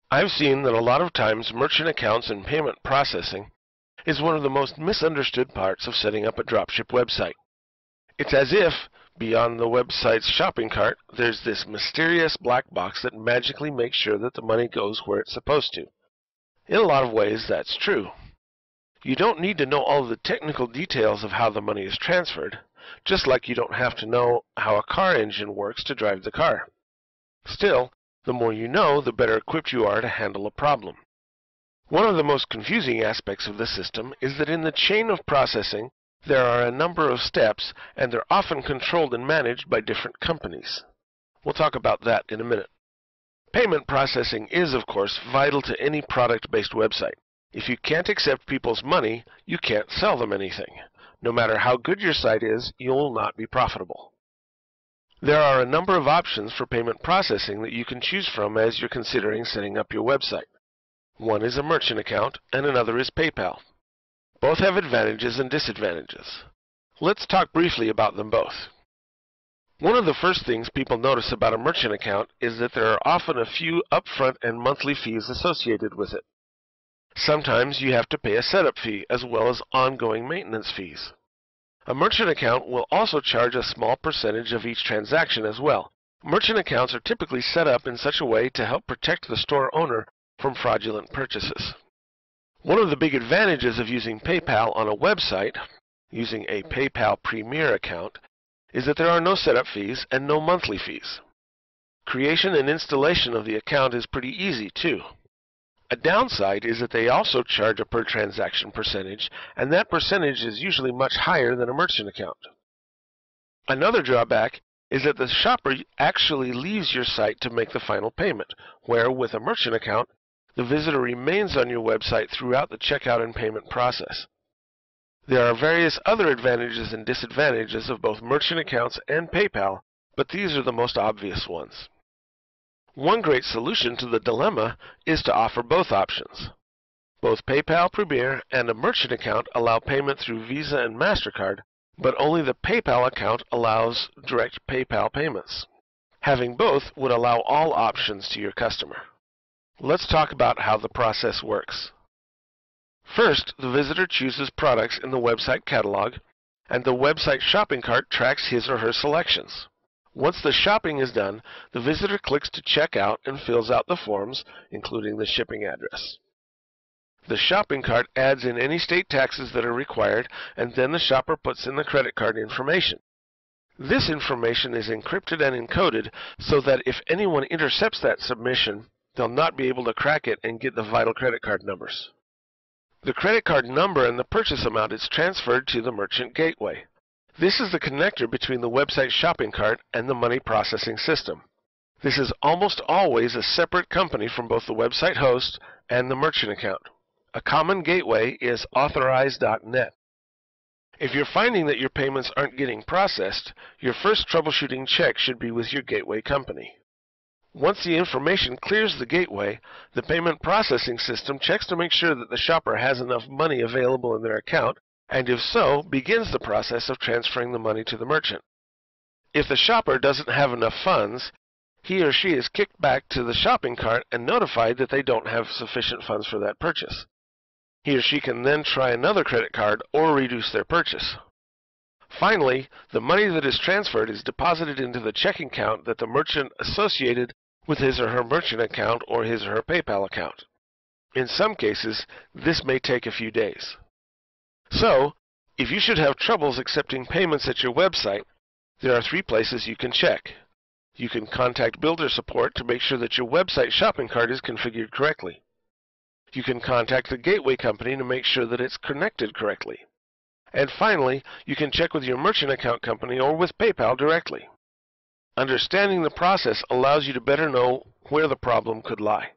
I've seen that a lot of times merchant accounts and payment processing is one of the most misunderstood parts of setting up a dropship website. It's as if, beyond the website's shopping cart, there's this mysterious black box that magically makes sure that the money goes where it's supposed to. In a lot of ways, that's true. You don't need to know all of the technical details of how the money is transferred, just like you don't have to know how a car engine works to drive the car. Still, the more you know, the better equipped you are to handle a problem. One of the most confusing aspects of the system is that in the chain of processing, there are a number of steps, and they're often controlled and managed by different companies. We'll talk about that in a minute. Payment processing is, of course, vital to any product-based website. If you can't accept people's money, you can't sell them anything. No matter how good your site is, you'll not be profitable. There are a number of options for payment processing that you can choose from as you're considering setting up your website. One is a merchant account, and another is PayPal. Both have advantages and disadvantages. Let's talk briefly about them both. One of the first things people notice about a merchant account is that there are often a few upfront and monthly fees associated with it. Sometimes you have to pay a setup fee as well as ongoing maintenance fees. A merchant account will also charge a small percentage of each transaction as well. Merchant accounts are typically set up in such a way to help protect the store owner from fraudulent purchases. One of the big advantages of using PayPal on a website, using a PayPal Premier account, is that there are no setup fees and no monthly fees. Creation and installation of the account is pretty easy too. A downside is that they also charge a per transaction percentage, and that percentage is usually much higher than a merchant account. Another drawback is that the shopper actually leaves your site to make the final payment, where with a merchant account, the visitor remains on your website throughout the checkout and payment process. There are various other advantages and disadvantages of both merchant accounts and PayPal, but these are the most obvious ones. One great solution to the dilemma is to offer both options. Both PayPal Premier and a merchant account allow payment through Visa and MasterCard, but only the PayPal account allows direct PayPal payments. Having both would allow all options to your customer. Let's talk about how the process works. First, the visitor chooses products in the website catalog, and the website shopping cart tracks his or her selections. Once the shopping is done, the visitor clicks to check out and fills out the forms, including the shipping address. The shopping cart adds in any state taxes that are required, and then the shopper puts in the credit card information. This information is encrypted and encoded so that if anyone intercepts that submission, they'll not be able to crack it and get the vital credit card numbers. The credit card number and the purchase amount is transferred to the merchant gateway. This is the connector between the website shopping cart and the money processing system. This is almost always a separate company from both the website host and the merchant account. A common gateway is Authorize.net. If you're finding that your payments aren't getting processed, your first troubleshooting check should be with your gateway company. Once the information clears the gateway, the payment processing system checks to make sure that the shopper has enough money available in their account, and if so, begins the process of transferring the money to the merchant. If the shopper doesn't have enough funds, he or she is kicked back to the shopping cart and notified that they don't have sufficient funds for that purchase. He or she can then try another credit card or reduce their purchase. Finally, the money that is transferred is deposited into the checking account that the merchant associated with his or her merchant account or his or her PayPal account. In some cases, this may take a few days. So, if you should have troubles accepting payments at your website, there are 3 places you can check. You can contact builder support to make sure that your website shopping cart is configured correctly. You can contact the gateway company to make sure that it's connected correctly. And finally, you can check with your merchant account company or with PayPal directly. Understanding the process allows you to better know where the problem could lie.